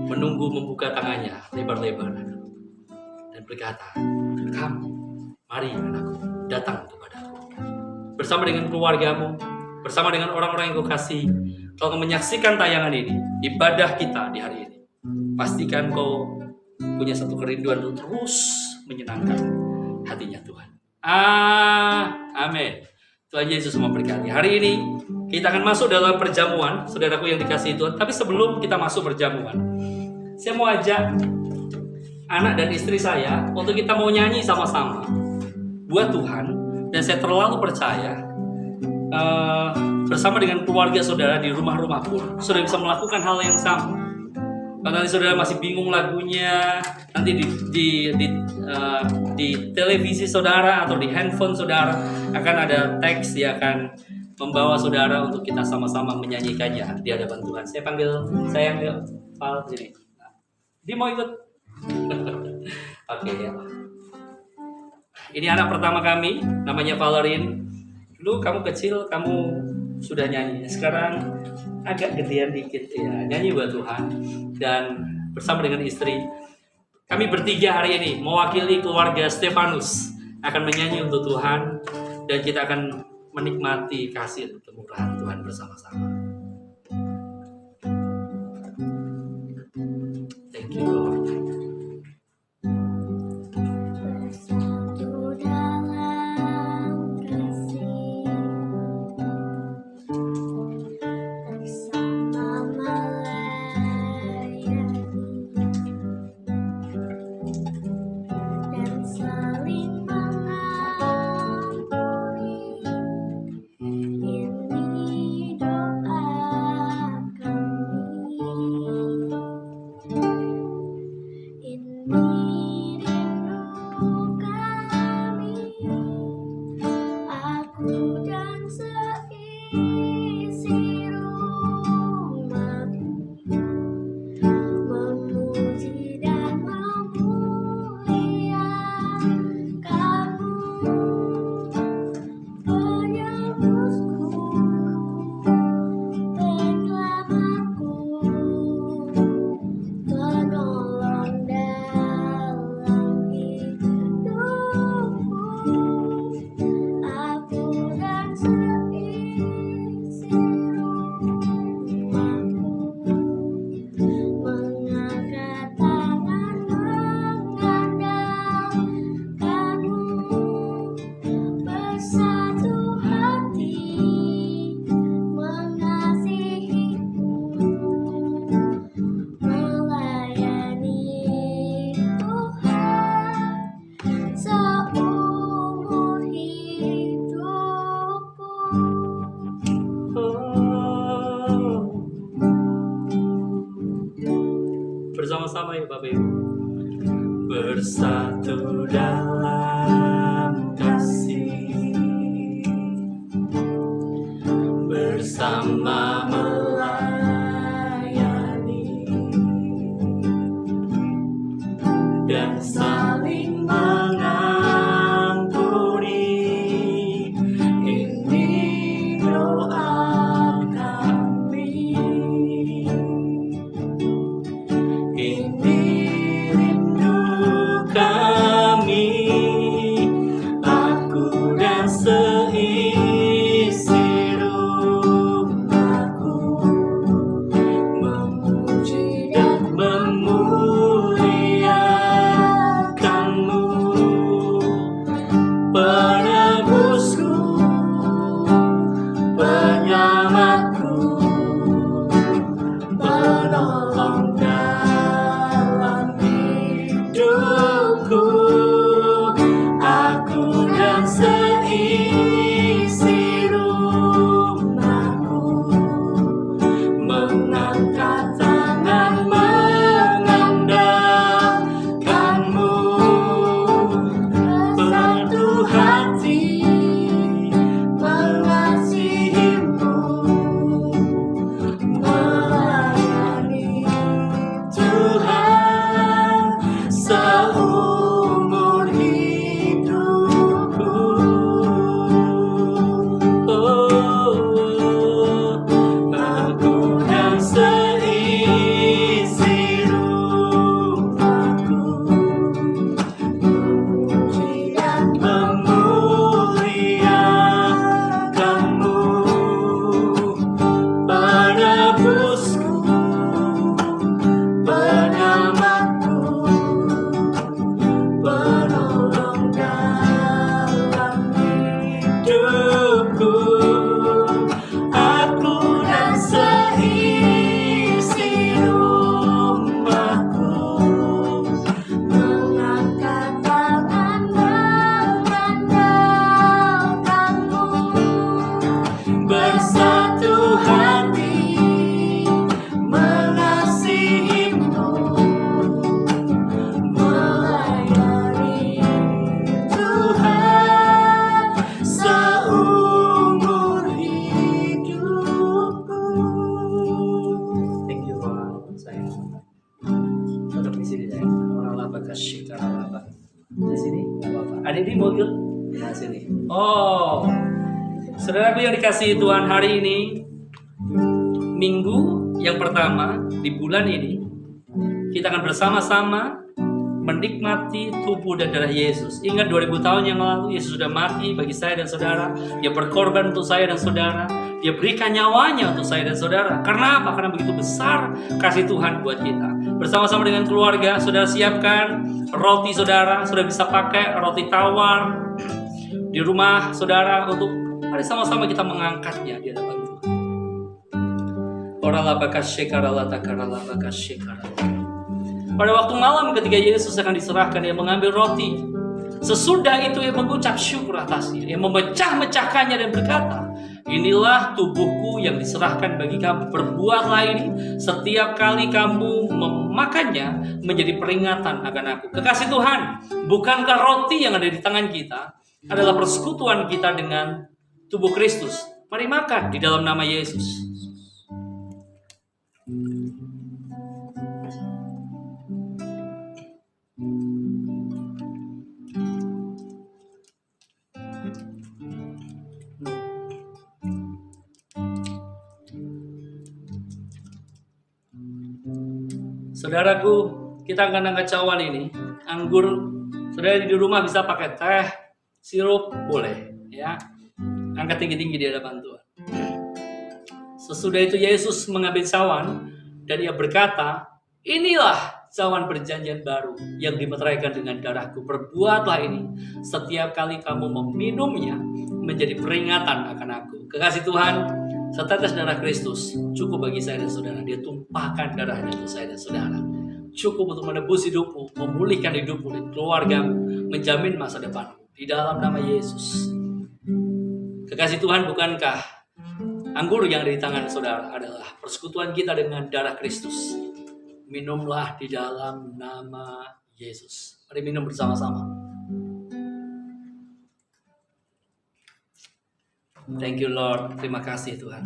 menunggu membuka tangannya lebar-lebar dan berkata, "Kamu, mari anakku, datang kepadaku." Bersama dengan keluargamu, bersama dengan orang-orang yang kau kasih. Kalau kau menyaksikan tayangan ini, ibadah kita di hari ini, pastikan kau punya satu kerinduan untuk terus menyenangkan hatinya Tuhan. Amin. Tuhan Yesus memberkati. Hari ini kita akan masuk dalam perjamuan, saudaraku yang dikasihi Tuhan. Tapi sebelum kita masuk perjamuan, saya mau ajak anak dan istri saya untuk kita mau nyanyi sama-sama buat Tuhan. Dan saya terlalu percaya bersama dengan keluarga saudara di rumah-rumah pun sudah bisa melakukan hal yang sama. Kalau nanti saudara masih bingung lagunya, nanti di televisi saudara atau di handphone saudara akan ada teks yang akan membawa saudara untuk kita sama-sama menyanyikannya di hadapan Tuhan. Saya panggil sayang yuk, Val sini. Dia mau ikut? Oke ya. Ini anak pertama kami, namanya Valerin. Dulu kamu kecil, kamu sudah nyanyi. Sekarang agak gedean dikit ya, nyanyi buat Tuhan. Dan bersama dengan istri, kami bertiga hari ini mewakili keluarga Stefanus akan menyanyi untuk Tuhan, dan kita akan menikmati kasih dan kemurahan Tuhan bersama-sama. Thank you Lord. Ini doa Oh. Bersama-sama ya Bapak Ibu. Bersatu dalam kasih, bersama melayani, dan saling mengampuni. Ini doa kami, ini rindu kami, aku dan seisi rumahku, memuji dan memuliakanmu, penebusku, penyelamatku, penolong dalam hidupku. Aku dan seisi rumahku mengangkat tangan mengandalkanmu, bersatu hati mengasihimu, melayani Tuhan seumur hidupku. Oh, aku dan seisi rumahku memuji dan memuliakanmu, penebusku, penyelamatku, penolong dalam hidupku. Aku dan seisi rumahku mengangkat tangan mengandalkanmu, bersatu hati mengasihimu, melayani Tuhan seumur hidupku. Thank you Lord, sayang. Tetap di sini sayang. Orang laba kasih karena laba. Di sini nggak apa-apa. Ada di mobil? Di sini. Oh, saudaraku yang dikasihi Tuhan, hari ini minggu yang pertama di bulan ini kita akan bersama-sama menikmati tubuh dan darah Yesus. Ingat 2000 tahun yang lalu Yesus sudah mati bagi saya dan saudara. Dia berkorban untuk saya dan saudara. Dia berikan nyawanya untuk saya dan saudara. Karena apa? Karena begitu besar kasih Tuhan buat kita. Bersama-sama dengan keluarga, saudara siapkan roti saudara. Sudah bisa pakai roti tawar di rumah saudara untuk mari sama-sama kita mengangkatnya di hadapan Tuhan. Pada waktu malam ketika Yesus akan diserahkan, dia mengambil roti. Sesudah itu ia mengucap syukur atasnya. Ia memecah-mecahkannya dan berkata, inilah tubuhku yang diserahkan bagi kamu. Perbuatlah ini setiap kali kamu memakannya menjadi peringatan akan aku. Kekasih Tuhan, bukankah roti yang ada di tangan kita adalah persekutuan kita dengan tubuh Kristus? Mari makan di dalam nama Yesus. Saudaraku, kita akan angkat cawan ini. Anggur, saudara di rumah bisa pakai teh, sirup, boleh. Ya, angkat tinggi-tinggi di hadapan Tuhan. Sesudah itu Yesus mengambil cawan dan ia berkata, inilah cawan perjanjian baru yang dimeteraikan dengan darahku. Perbuatlah ini setiap kali kamu meminumnya menjadi peringatan akan aku. Kekasih Tuhan, setetes darah Kristus cukup bagi saya dan saudara. Dia tumpahkan darahnya untuk saya dan saudara. Cukup untuk menebus hidupmu, memulihkan hidupmu dan keluargamu, menjamin masa depanmu. Di dalam nama Yesus. Kekasih Tuhan, bukankah anggur yang ada di tangan saudara adalah persekutuan kita dengan darah Kristus? Minumlah di dalam nama Yesus. Mari minum bersama-sama. Thank you Lord, terima kasih Tuhan.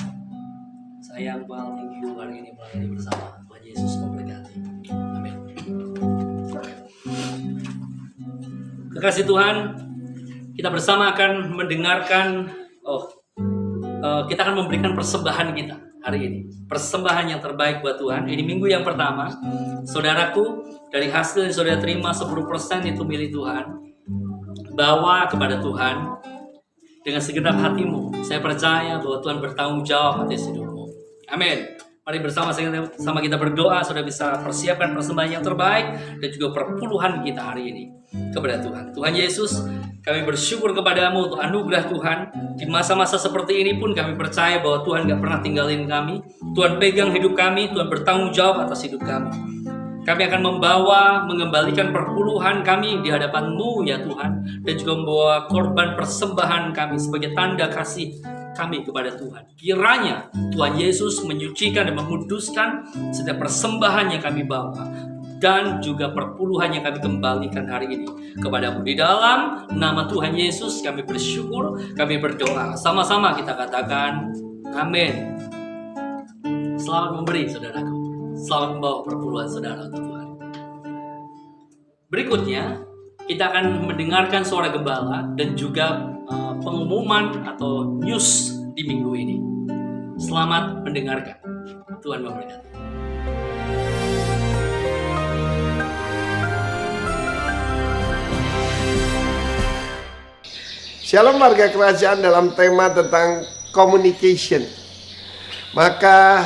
Sayang Pak, thank you hari ini melayani bersama. Tuhan Yesus memberkati. Amin. Kekasih Tuhan, kita bersama akan mendengarkan, kita akan memberikan persembahan kita hari ini. Persembahan yang terbaik buat Tuhan. Ini minggu yang pertama. Saudaraku, dari hasil yang saudara terima 10% itu milik Tuhan. Bawa kepada Tuhan dengan segenap hatimu. Saya percaya bahwa Tuhan bertanggung jawab atas hidupmu. Amin. Mari bersama-sama kita berdoa. Saudara bisa persiapkan persembahan yang terbaik dan juga perpuluhan kita hari ini kepada Tuhan. Tuhan Yesus, kami bersyukur kepadamu untuk anugerah Tuhan. Di masa-masa seperti ini pun kami percaya bahwa Tuhan gak pernah tinggalin kami. Tuhan pegang hidup kami. Tuhan bertanggung jawab atas hidup kami. Kami akan mengembalikan perpuluhan kami di hadapan-Mu ya Tuhan. Dan juga membawa korban persembahan kami sebagai tanda kasih kami kepada Tuhan. Kiranya Tuhan Yesus menyucikan dan menguduskan setiap persembahan yang kami bawa. Dan juga perpuluhan yang kami kembalikan hari ini kepada-Mu. Di dalam nama Tuhan Yesus kami bersyukur, kami berdoa. Sama-sama kita katakan, amin. Selamat memberi saudaraku. Selamat membawa perpuluhan saudara untuk Tuhan. Berikutnya, kita akan mendengarkan suara gembala dan juga pengumuman atau news di minggu ini. Selamat mendengarkan. Tuhan memberkati. Shalom warga kerajaan, dalam tema tentang communication. Maka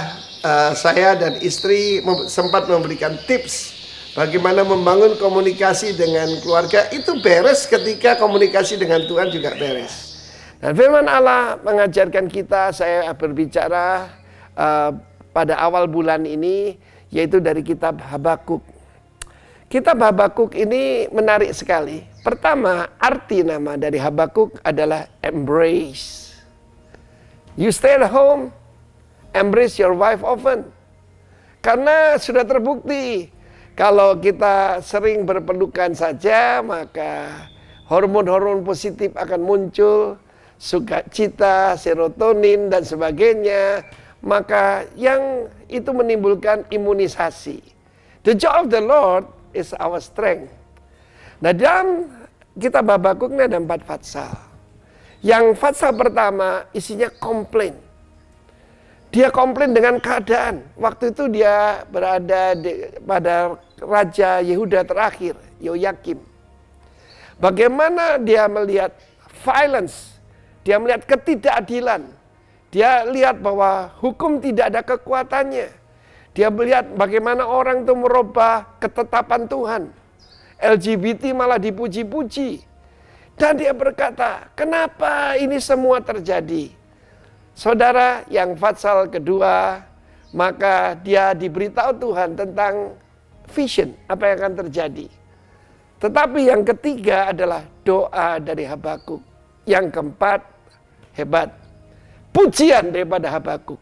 saya dan istri sempat memberikan tips bagaimana membangun komunikasi dengan keluarga. Itu beres ketika komunikasi dengan Tuhan juga beres. Dan firman Allah mengajarkan kita, saya berbicara pada awal bulan ini, yaitu dari kitab Habakuk. Kitab Habakuk ini menarik sekali. Pertama, arti nama dari Habakuk adalah embrace. You stay at home, embrace your wife often. Karena sudah terbukti, kalau kita sering berpelukan saja, maka hormon-hormon positif akan muncul, sukacita, serotonin, dan sebagainya. Maka yang itu menimbulkan imunisasi. The joy of the Lord is our strength. Nah, dalam kitab Habakuk ini ada 4 fatsal. Yang fatsal pertama isinya komplain. Dia komplain dengan keadaan. Waktu itu dia berada pada Raja Yehuda terakhir, Yoyakim. Bagaimana dia melihat violence, dia melihat ketidakadilan. Dia lihat bahwa hukum tidak ada kekuatannya. Dia melihat bagaimana orang itu merubah ketetapan Tuhan. LGBT malah dipuji-puji. Dan dia berkata, kenapa ini semua terjadi? Saudara, yang fatsal kedua, maka dia diberitahu Tuhan tentang vision, apa yang akan terjadi. Tetapi yang ketiga adalah doa dari Habakuk. Yang keempat, hebat, pujian daripada Habakuk.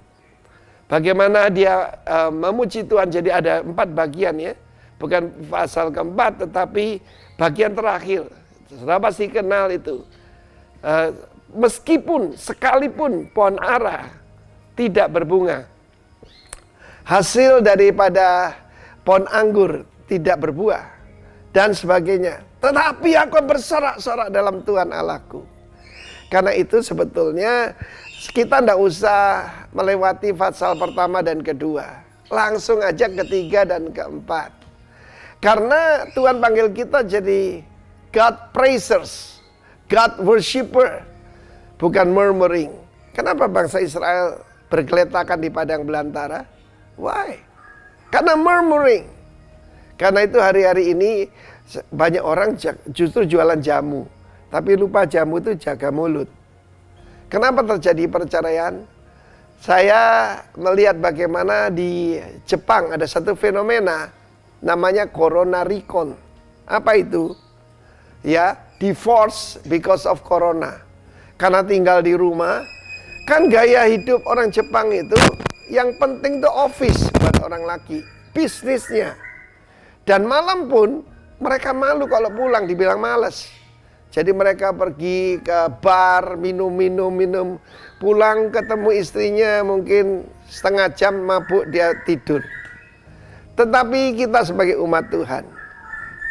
Bagaimana dia memuji Tuhan, jadi ada 4 bagian ya. Bukan pasal keempat, tetapi bagian terakhir. Saudara pasti kenal itu. Meskipun sekalipun pohon ara tidak berbunga, hasil daripada pohon anggur tidak berbuah, dan sebagainya, tetapi aku bersorak-sorak dalam Tuhan Allahku. Karena itu sebetulnya kita tidak usah melewati fatsal pertama dan kedua, langsung aja ketiga dan keempat. Karena Tuhan panggil kita jadi God praisers, God worshipper, bukan murmuring. Kenapa bangsa Israel bergeletakan di padang belantara? Why? Karena murmuring. Karena itu hari-hari ini banyak orang justru jualan jamu, tapi lupa jamu itu jaga mulut. Kenapa terjadi perceraian? Saya melihat bagaimana di Jepang ada satu fenomena namanya corona recon. Apa itu? Ya, divorce because of corona. karena tinggal di rumah. Kan gaya hidup orang Jepang itu yang penting tuh office buat orang laki, bisnisnya. Dan malam pun mereka malu kalau pulang dibilang malas. Jadi mereka pergi ke bar, minum, pulang ketemu istrinya mungkin setengah jam mabuk dia tidur. Tetapi kita sebagai umat Tuhan,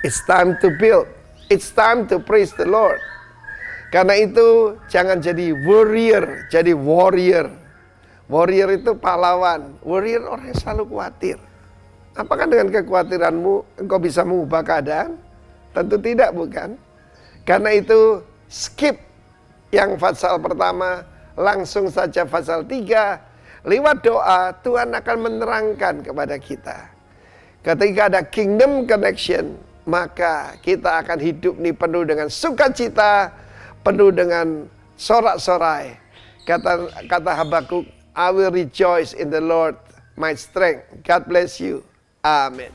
it's time to build, it's time to praise the Lord. Karena itu jangan jadi warrior, jadi warrior. Warrior itu pahlawan, warrior orang yang selalu khawatir. Apakah dengan kekhawatiranmu engkau bisa mengubah keadaan? Tentu tidak, bukan? Karena itu skip yang pasal pertama, langsung saja pasal 3. Lewat doa Tuhan akan menerangkan kepada kita. Ketika ada kingdom connection, maka kita akan hidup ini penuh dengan sukacita, penuh dengan sorak-sorai. Kata Habakuk, I will rejoice in the Lord, my strength. God bless you. Amin.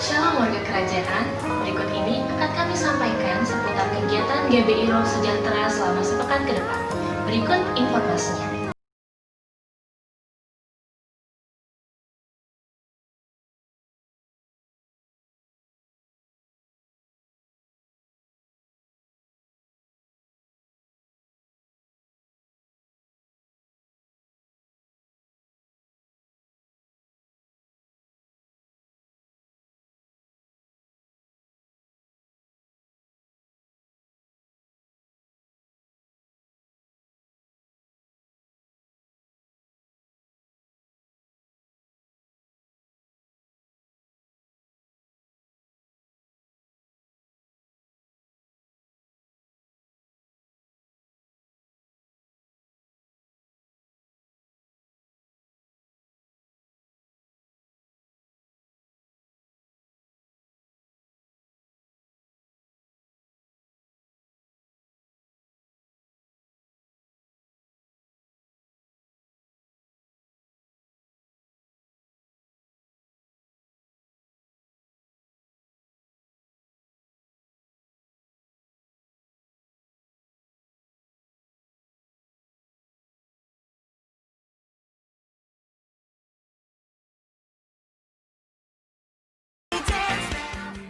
Shalom warga kerajaan, berikut ini akan kami sampaikan seputar kegiatan GBI Roh Sejahtera selama sepekan ke depan. Berikut informasinya.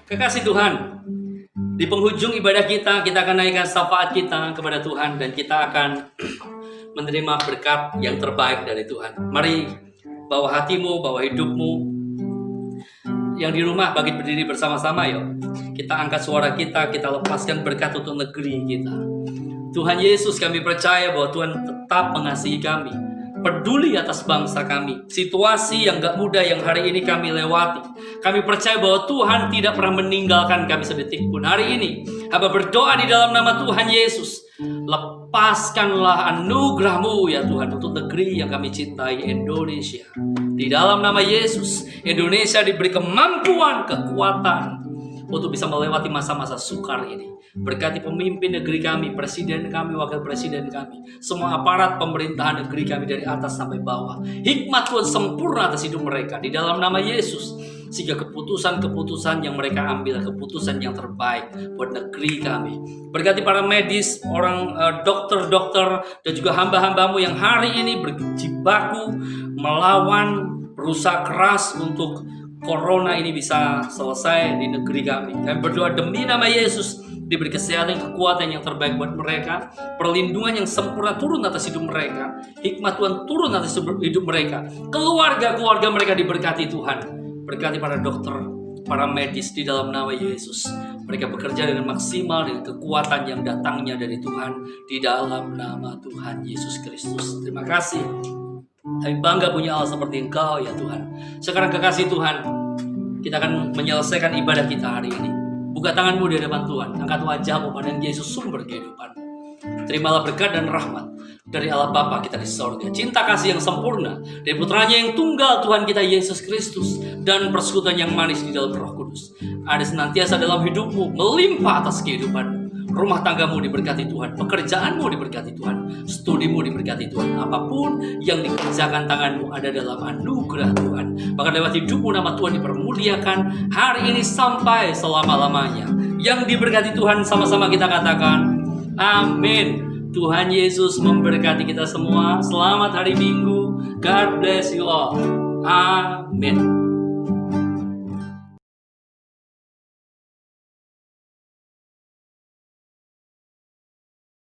Kekasih Tuhan, di penghujung ibadah kita akan naikkan syafaat kita kepada Tuhan dan kita akan menerima berkat yang terbaik dari Tuhan. Mari bawa hatimu, bawa hidupmu. Yang di rumah bagi berdiri bersama-sama yuk. Kita angkat suara kita lepaskan berkat untuk negeri kita. Tuhan Yesus, kami percaya bahwa Tuhan tetap mengasihi kami, peduli atas bangsa kami. Situasi yang gak mudah yang hari ini kami lewati, kami percaya bahwa Tuhan tidak pernah meninggalkan kami sedetik pun. Hari ini hamba berdoa di dalam nama Tuhan Yesus, lepaskanlah anugerah-Mu ya Tuhan untuk negeri yang kami cintai, Indonesia. Di dalam nama Yesus, Indonesia diberi kemampuan, kekuatan untuk bisa melewati masa-masa sukar ini. Berkati pemimpin negeri kami, presiden kami, wakil presiden kami, semua aparat pemerintahan negeri kami dari atas sampai bawah. Hikmat Tuhan sempurna atas hidup mereka di dalam nama Yesus. Sehingga keputusan-keputusan yang mereka ambil, keputusan yang terbaik buat negeri kami. Berkati para medis, orang dokter-dokter, dan juga hamba-hambamu yang hari ini berjibaku melawan, berusaha keras untuk Corona ini bisa selesai di negeri kami. Kami berdoa demi nama Yesus, diberi kesehatan, kekuatan yang terbaik buat mereka, perlindungan yang sempurna turun atas hidup mereka, hikmat Tuhan turun atas hidup mereka, keluarga-keluarga mereka diberkati Tuhan. Berkati para dokter, para medis di dalam nama Yesus. Mereka bekerja dengan maksimal dengan kekuatan yang datangnya dari Tuhan di dalam nama Tuhan Yesus Kristus. Terima kasih. Kami bangga punya Allah seperti Engkau ya Tuhan. Sekarang kekasih Tuhan, kita akan menyelesaikan ibadah kita hari ini. Buka tanganmu di hadapan Tuhan, angkat wajahmu pada Yesus sumber kehidupan. Terimalah berkat dan rahmat dari Allah Bapa kita di sorga, cinta kasih yang sempurna dari putranya yang tunggal Tuhan kita Yesus Kristus, dan persekutuan yang manis di dalam Roh Kudus ada senantiasa dalam hidupmu, melimpah atas kehidupanmu. Rumah tanggamu diberkati Tuhan, pekerjaanmu diberkati Tuhan, studimu diberkati Tuhan. Apapun yang dikerjakan tanganmu ada dalam anugerah Tuhan. Bahkan lewat hidupmu nama Tuhan dipermuliakan hari ini sampai selama-lamanya. Yang diberkati Tuhan sama-sama kita katakan, amin. Tuhan Yesus memberkati kita semua. Selamat hari Minggu. God bless you all. Amin.